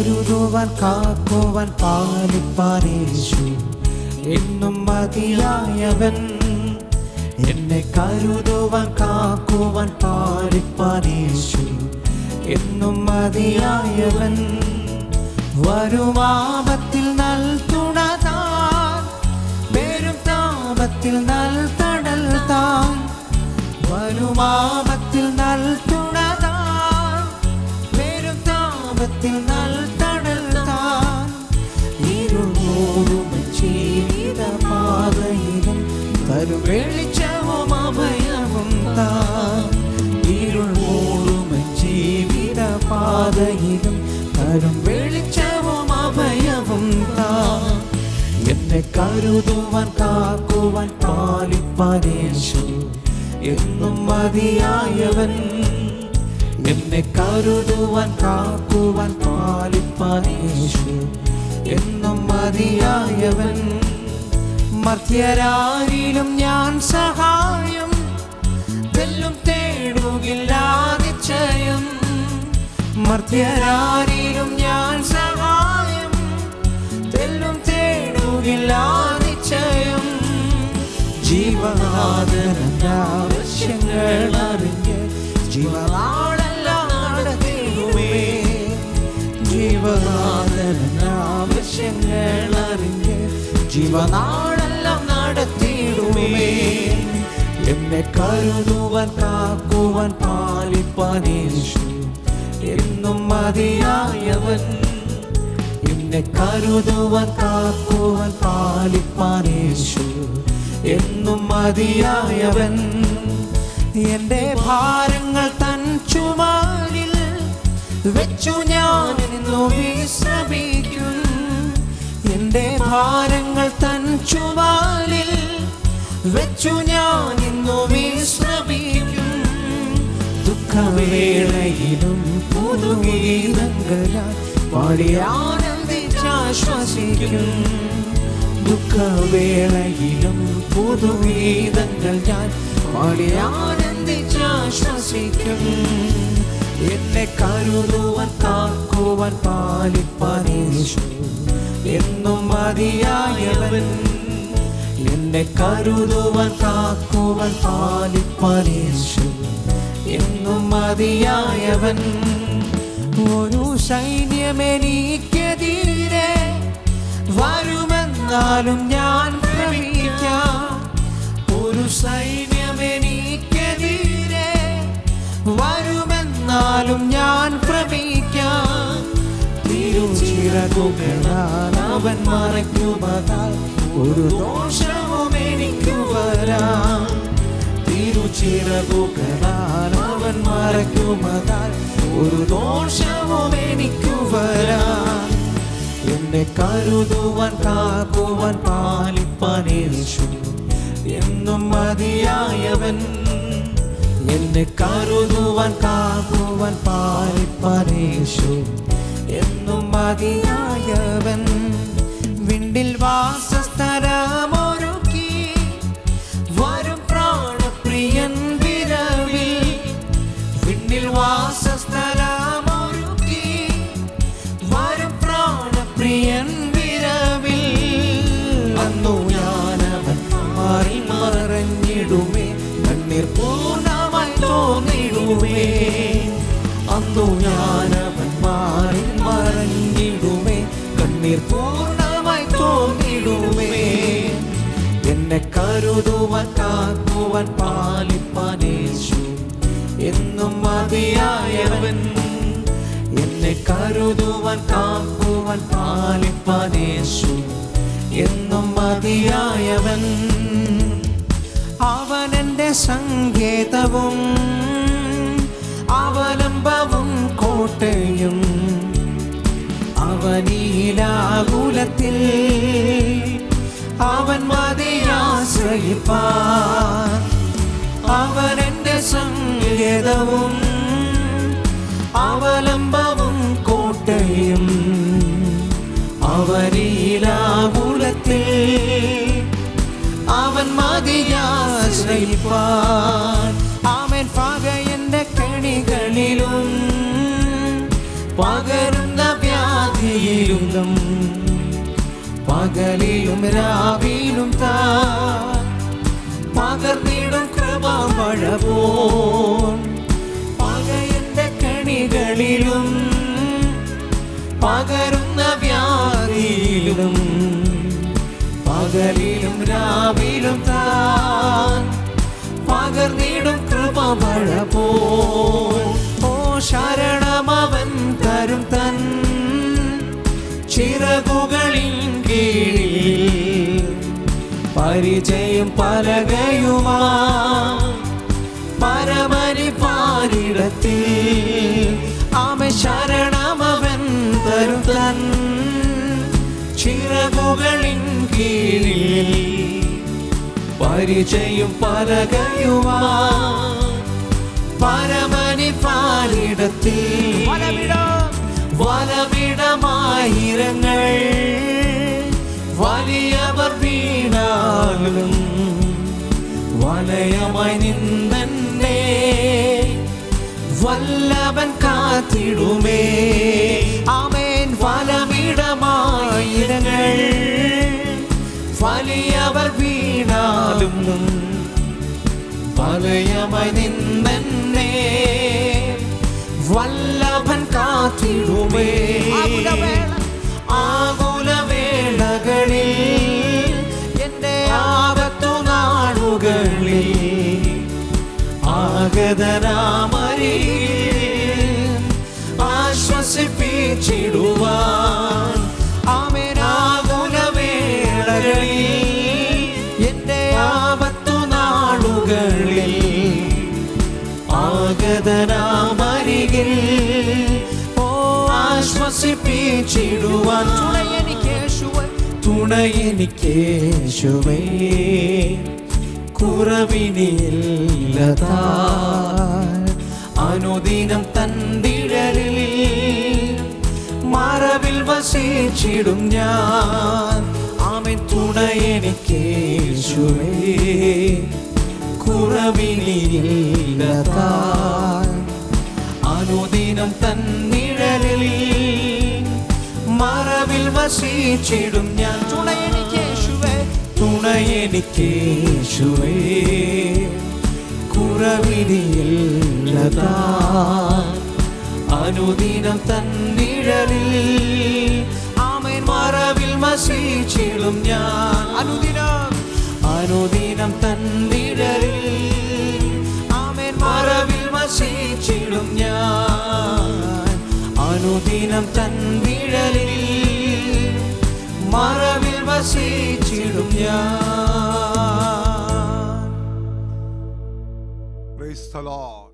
കരുതുവാൻ കാക്കുവാൻ പാലിപ്പാൻ യേശു എന്നും മതിയായവൻ. എന്നെ കരുതുവാൻ കാക്കുവാൻ പാലിപ്പാൻ യേശു എന്നും മതിയായവൻ. വരുമാപത്തിൽ നൽതുണ താൻ, പേരും താപത്തിൽ നൽതടൽ താൻ. വരുമാപത്തിൽ നൽതുണ താൻ, പേരും താപത്തിൽ നൽതടൽ താൻ. ഇരുൾ മൂടും ജീവിതപാതയിലും തരും വെളിച്ചവും അഭയവും താൻ. ഇരുൾ മൂടും ജീവിതപാതയിലും തരും വെളിച്ചവും അഭയവും താൻ. എന്നെ കരുതുവാൻ കാക്കുവാൻ പാലിപ്പാൻ യേശു എന്നും മതിയായവൻ. എന്നെ കരുതുവാൻ കാക്കുവാൻ പാലിപ്പാൻ യേശു എന്നും മതിയായവൻ. മർത്യരാരിലും ഞാൻ സഹായം തെല്ലും തേടുകില്ല നിശ്ചയം. മർത്യരാരിലും ഞാൻ സഹായം തെല്ലും തേടുകില്ല നിശ്ചയം. ജീവനാഥന്റെ ആവശ്യങ്ങൾ അറിഞ്ഞ് ജീവനാടെല്ലാം നടത്തിയിടുമേ. ജീവനാഥന്റെ ആവശ്യങ്ങൾ അറിഞ്ഞ് ജീവനാടെല്ലാം നടത്തിയിടുമേ. എന്നെ കരുതുവാൻ കാക്കുവാൻ പാലിപ്പാൻ യേശു എന്നും മതിയായവൻ. എന്നെ കരുതുവാൻ കാക്കുവാൻ പാലിപ്പാൻ യേശു എന്നും മതിയായവൻ. എൻ്റെ ഭാരങ്ങൾ തൻ ചുമലിൽ വെച്ചു ഞാൻ ഇന്നു വിശ്രമിക്കും. എൻ്റെ ഭാരങ്ങൾ തൻ ചുമലിൽ വെച്ചു ഞാൻ ഇന്നു വിശ്രമിക്കും. ദുഃഖവേളയിലും പുതുഗീതങ്ങളാൽ പാടി ആനന്ദിച്ചാശ്വസിക്കും. ദുഃഖവേളയിലും പുതുഗീതങ്ങൾ ഞാൻ പാടി ആനന്ദിച്ചാശ്വസിക്കും. എന്നെ കരുതുവാൻ കാക്കുവാൻ പാലിപ്പാൻ യേശു എന്നും മതിയായവൻ. എന്നെ കരുതുവാൻ കാക്കുവാൻ പാലിപ്പാൻ യേശു എന്നും മതിയായവൻ. ഒരു സൈന്യമെനിക്കെതിരെ വരുമെന്നാലും ഞാൻ ഭ്രമിക്കാം. ഒരു സൈന്യമെനിക്കെതിരെ വരുമെന്നാലും ഞാൻ ഭ്രമിക്കാം. തിരുച്ചിറകുകളാൽ അവൻ മറയ്ക്കുമതാൽ ഒരു ദോഷവും എനിക്കു വരാം. തിരുച്ചിറകുകളാൽ അവൻ മറയ്ക്കുമതാൽ ഒരു ദോഷവും എനിക്കു വരാം. എന്നെ കരുതുവാൻ കാക്കുവാൻ പാലിപ്പാൻ യേശു എന്നും മതിയായവൻ. എന്നെ കരുതുവാൻ കാക്കുവാൻ പാലിപ്പാൻ യേശു എന്നും മതിയായവൻ. വിണ്ടിൽ വാസസ്ഥലമൊരുക്കി വരും പ്രാണപ്രിയൻ വിരവിൽ. വിണ്ടിൽ വാസസ്ഥലമൊരുക്കി വരും പ്രാണപ്രിയൻ വിരവിൽ. അന്നു ഞാനവൻ മാറി മറഞ്ഞിടുമേ, കണ്ണീർ പൂർണ്ണമായി തോന്നിടുമേ. അന്നു ഞാനവൻ മാറി മറഞ്ഞിടുമേ, കണ്ണീർ പൂർണ്ണമായി തോന്നിടുമേ. എന്നെ കരുതുവാൻ കാക്കുവാൻ പാലിപ്പാൻ യേശു എന്നും മതിയായവൻ. എന്നെ കരുതുവാൻ കാക്കുവാൻ പാലിപ്പാൻ യേശു എന്നും മതിയായവൻ. അവൻ എൻ്റെ സങ്കേതവും അവലംബവും കോട്ടയും. അവനീലാകുലത്തിൽ അവൻ മതിയാശ്രയിപ്പാൻ. അവൻ എൻ്റെ സങ്കേതവും അവലംബവും കോട്ടയും. അവനീലാകുലത്തിൽ അവൻ മതിയാശ്രയിപ്പാൻ. അവൻ പകയന്റെ കെണികളിലും പകരുന്ന വ്യാധി വ്യാധിയിലും പകലിലും രാവിലും താൻ പകർന്നിടും കൃപാമഴ പോൽ പകയന്റെ കണികളിലും പകരുന്ന വ്യാധിയിലും പകലിലും രാവിലും താൻ പകർന്നിടും കൃപാമഴ പോൽ ഓ ശരണമവൻ തരും തൻ ചിറകുകളിൻ കീഴിൽ പരിചയം പലകയുമാ പരമനി പാരിടത്തിൽ ആമേ ശരണമവൻ തരും തൻ ചിറകുകളിൻ കീഴിൽ പരിചയം പലകയുമാ പരമനി പാരിടത്തിൽ വലമിടമായിരങ്ങൾ വലിയവർ വീണാലും വലയമായി നിന്നെ വല്ലവൻ കാത്തിടുമേ ആമേൻ വലമിടമായിരങ്ങൾ വലിയവർ വീണാലും വലയമായി നിന്നെ വല്ലഭൻ കാത്തിടുമേ ആകുലവേളകളിൽ എന്റെ ആപത്തു നാളുകളിൽ ആഗതനാമരി ആശ്വസിപ്പിച്ചിടുവാൻ ആമേൻ ആകുലവേളകളിൽ എന്റെ ആപത്തു നാളുകളിൽ ആഗതനാമരികിൽ ഓ ആശ്വസിപ്പിച്ചിടുവാൻ തുണയെനിക്കേശുവേ കുറവിനില്ലതാൻ അനുദിനം തന്തിഴലിൽ മറവിൽ വസിച്ചിടും ഞാൻ ആമേൻ തുണയെനിക്കേശുവേ കുറവിനില്ലതാൻ അനുദിനം തന്നിഴലിൽ മറവിൽ വസിച്ചിടും ഞാൻ തുണയെനിക്കേശുവേ കുറവിനില്ലതാൻ അനുദിനം തന്നിഴലിൽ ആമേൻ മറവിൽ വസിച്ചിടും ഞാൻ അനുദിനം തന്നിഴലിൽ ആമേൻ മറവിൽ വസിച്ചിടും ഞാൻ അനുദിനം തന്നിഴലിൽ മറവിൽ വസിച്ചിടും ഞാൻ. Praise the Lord.